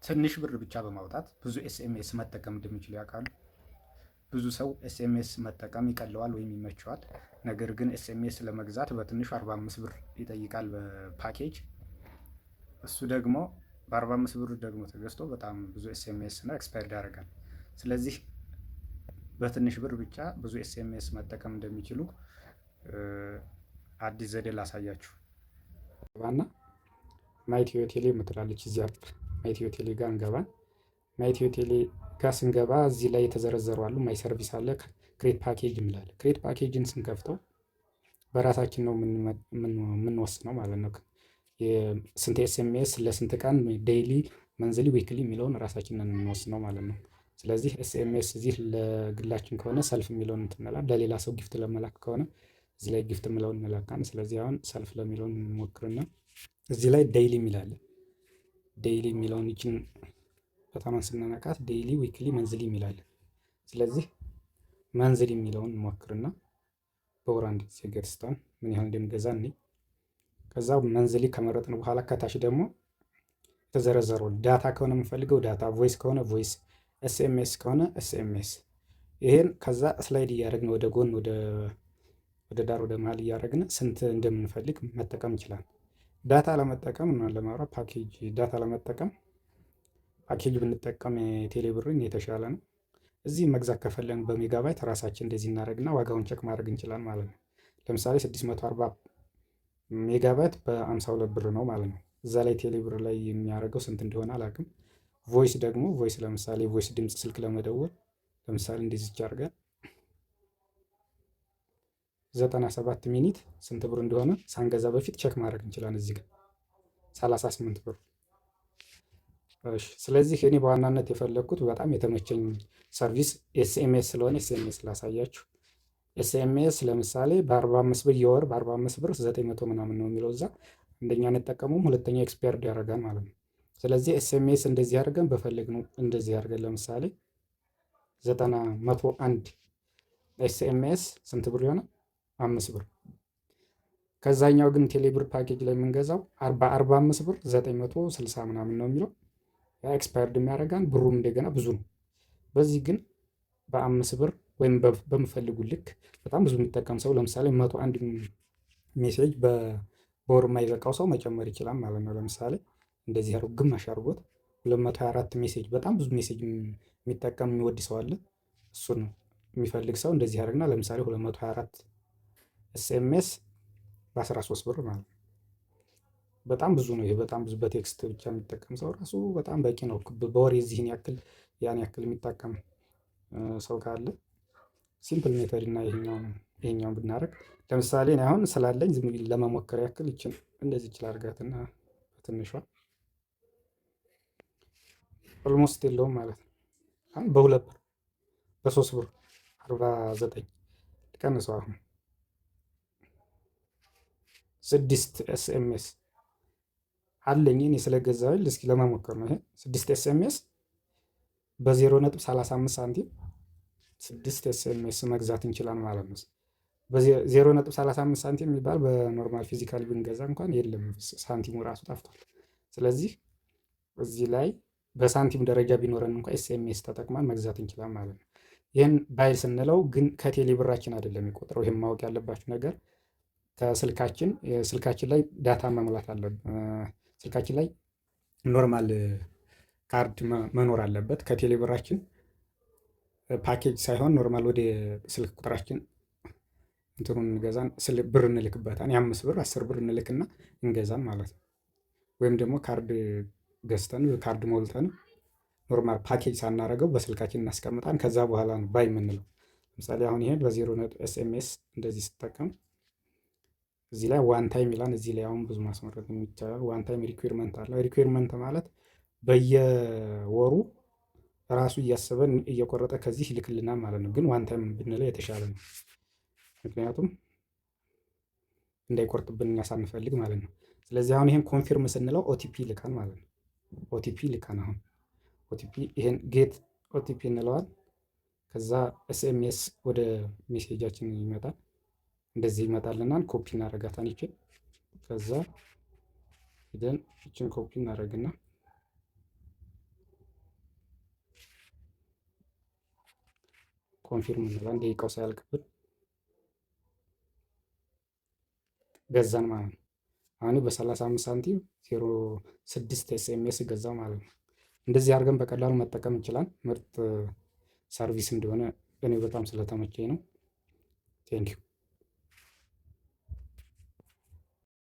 ትንሽ ብር ብቻ በማውጣት ብዙ ኤስኤምኤስ መጠቀም እንደሚችሉ ያውቃሉ? ብዙ ሰው ኤስኤምኤስ መጠቀም ይቀለዋል ወይም ይመቸዋል። ነገር ግን ኤስኤምኤስ ለመግዛት በትንሹ 45 ብር ይጠይቃል በፓኬጅ። እሱ ደግሞ በ45 ብር ደግሞ ተገዝቶ በጣም ብዙ ኤስኤምኤስ ነው ኤክስፓየርድ ያደርጋል። ስለዚህ በትንሽ ብር ብቻ ብዙ ኤስኤምኤስ መጠቀም እንደሚችሉ አዲስ ዘዴ ላሳያችሁ። ባና ማይቲዮ ቴሌ የምትላለች እዚያ ማይቲዮ ቴሌ ጋር እንገባን። ማይቲዮ ቴሌ ጋር ስንገባ እዚህ ላይ የተዘረዘሩ አሉ። ማይ ሰርቪስ አለ፣ ክሬት ፓኬጅ እንላለን። ክሬት ፓኬጅን ስንከፍተው በራሳችን ነው የምንወስነው ማለት ነው። ስንት ኤስኤምኤስ ለስንት ቀን፣ ዴይሊ፣ መንዝሊ፣ ዊክሊ የሚለውን ራሳችንን የምንወስነው ማለት ነው። ስለዚህ ኤስኤምኤስ እዚህ ለግላችን ከሆነ ሰልፍ የሚለውን እንትንላል። ለሌላ ሰው ጊፍት ለመላክ ከሆነ እዚህ ላይ ጊፍት የሚለውን እንላካን። ስለዚህ አሁን ሰልፍ ለሚለውን እንሞክርና እዚህ ላይ ዴይሊ የሚላለን። ዴይሊ የሚለውን ይችን በጣም ስናነቃት ዴይሊ፣ ዊክሊ፣ መንዝሊ የሚላለን። ስለዚህ መንዝሊ የሚለውን እንሞክርና በወር አንድ ጊዜ ገዝተን ምን ያህል እንደምገዛ እኔ ከዛ መንዝሊ ከመረጥን በኋላ ከታች ደግሞ የተዘረዘረው ዳታ ከሆነ የምንፈልገው ዳታ፣ ቮይስ ከሆነ ቮይስ፣ ኤስኤምኤስ ከሆነ ኤስኤምኤስ። ይሄን ከዛ ስላይድ እያደረግን ወደ ጎን ወደ ዳር ወደ መሀል እያደረግን ስንት እንደምንፈልግ መጠቀም እንችላል። ዳታ ለመጠቀም እና ለማውራት ፓኬጅ ዳታ ለመጠቀም ፓኬጅ ብንጠቀም የቴሌብርን የተሻለ ነው። እዚህ መግዛት ከፈለን በሜጋባይት ራሳችን እንደዚህ እናደርግና ዋጋውን ቸክ ማድረግ እንችላል ማለት ነው። ለምሳሌ 640 ሜጋባይት በ52 ብር ነው ማለት ነው። እዛ ላይ ቴሌብር ላይ የሚያደርገው ስንት እንደሆነ አላውቅም። ቮይስ ደግሞ ቮይስ ለምሳሌ ቮይስ ድምፅ ስልክ ለመደወል ለምሳሌ እንደዚህ አድርገን 97 ሚኒት ስንት ብር እንደሆነ ሳንገዛ በፊት ቸክ ማድረግ እንችላለን። እዚህ ጋር 38 ብር። እሺ፣ ስለዚህ እኔ በዋናነት የፈለግኩት በጣም የተመቸኝ ሰርቪስ ኤስኤምኤስ ስለሆነ ኤስኤምኤስ ላሳያችሁ። ኤስኤምኤስ ለምሳሌ በ45 ብር የወር በ45 ብር 900 ምናምን ነው የሚለው እዛ። አንደኛ እንጠቀመውም፣ ሁለተኛ ኤክስፓየርድ ያደርጋል ማለት ነው። ስለዚህ ኤስኤምኤስ እንደዚህ አድርገን በፈለግነው እንደዚህ አድርገን ለምሳሌ 101 ኤስኤምኤስ ስንት ብር ይሆናል? 5 ብር። ከዛኛው ግን ቴሌብር ፓኬጅ ላይ የምንገዛው 45 ብር 960 ምናምን ነው የሚለው። ያ ኤክስፓየርድ የሚያደርጋን ብሩም እንደገና ብዙ ነው። በዚህ ግን በ5 ብር ወይም በምፈልጉ ልክ በጣም ብዙ የሚጠቀም ሰው ለምሳሌ 101 ሜሴጅ በወር የማይበቃው ሰው መጨመር ይችላል ማለት ነው። ለምሳሌ እንደዚህ አድርጎ ግማሽ አድርጎት 224 ሜሴጅ በጣም ብዙ ሜሴጅ የሚጠቀም የሚወድ ሰው አለ። እሱን የሚፈልግ ሰው እንደዚህ አድርግና ለምሳሌ 224 ኤስኤምኤስ በ13 ብር ማለት ነው። በጣም ብዙ ነው ይሄ። በጣም ብዙ በቴክስት ብቻ የሚጠቀም ሰው ራሱ በጣም በቂ ነው። በወር የዚህን ያክል ያን ያክል የሚጠቀም ሰው ካለ ሲምፕል ሜተድ እና ይሄኛውን ብናደርግ ለምሳሌ እኔ አሁን ስላለኝ ዝም ብዬ ለመሞከር ያክል ይችን እንደዚህ ይችላል አድርጋትና በትንሿ ኦልሞስት የለውም ማለት ነው። አሁን በ2 ብር በ3 ብር 49 ልቀንሰው። አሁን 6 ኤስኤምኤስ አለኝ እኔ ስለገዛሁኝ እስኪ ለመሞከር ነው። ይሄ 6 ኤስኤምኤስ በ0.35 ሳንቲም 6 ኤስኤምኤስ መግዛት እንችላል ማለት ነው። በ0.35 ሳንቲም የሚባል በኖርማል ፊዚካሊ ብንገዛ እንኳን የለም፣ ሳንቲሙ ራሱ ጠፍቷል። ስለዚህ እዚህ ላይ በሳንቲም ደረጃ ቢኖረን እንኳን ኤስኤምኤስ ተጠቅመን መግዛት እንችላል ማለት ነው። ይህን ባይል ስንለው ግን ከቴሌ ብራችን አይደለም የሚቆጥረው። ይህም ማወቅ ያለባችሁ ነገር ስልካችን ላይ ዳታ መሙላት አለብን። ስልካችን ላይ ኖርማል ካርድ መኖር አለበት። ከቴሌ ብራችን ፓኬጅ ሳይሆን ኖርማል ወደ ስልክ ቁጥራችን እንትኑን እንገዛን ብር እንልክበታል። የ5 ብር 10 ብር እንልክና እንገዛን ማለት ነው። ወይም ደግሞ ካርድ ገዝተን ካርድ ሞልተን ኖርማል ፓኬጅ ሳናደርገው በስልካችን እናስቀምጣን። ከዛ በኋላ ነው ባይ የምንለው። ለምሳሌ አሁን ይሄ በ0 ኤስኤምኤስ እንደዚህ ስጠቀም እዚህ ላይ ዋን ታይም ይላል። እዚህ ላይ አሁን ብዙ ማስመረጥ የሚቻላል። ዋን ታይም ሪኩዌርመንት አለ። ሪኩዌርመንት ማለት በየወሩ ራሱ እያሰበን እየቆረጠ ከዚህ ይልክልናል ማለት ነው። ግን ዋን ታይም ብንለው የተሻለ ነው። ምክንያቱም እንዳይቆርጥብን እኛ ሳንፈልግ ማለት ነው። ስለዚህ አሁን ይሄን ኮንፊርም ስንለው ኦቲፒ ልካን ማለት ነው። ኦቲፒ ልካን አሁን ኦቲፒ ይሄን ጌት ኦቲፒ እንለዋል። ከዛ ኤስኤምኤስ ወደ ሜሴጃችን ይመጣል። እንደዚህ ይመጣልናል። ኮፒ እናደርጋታን ይችን። ከዛ ሄደን ይችን ኮፒ እናደርግና ኮንፊርም እንላለን። ደቂቃው ሳያልቅብን ገዛን ማለት ነው። አሁን በ35 ሳንቲም 06 ኤስኤምኤስ ገዛው ማለት ነው። እንደዚህ አድርገን በቀላሉ መጠቀም እንችላለን። ምርጥ ሰርቪስ እንደሆነ እኔ በጣም ስለተመቸኝ ነው። ቴንኪው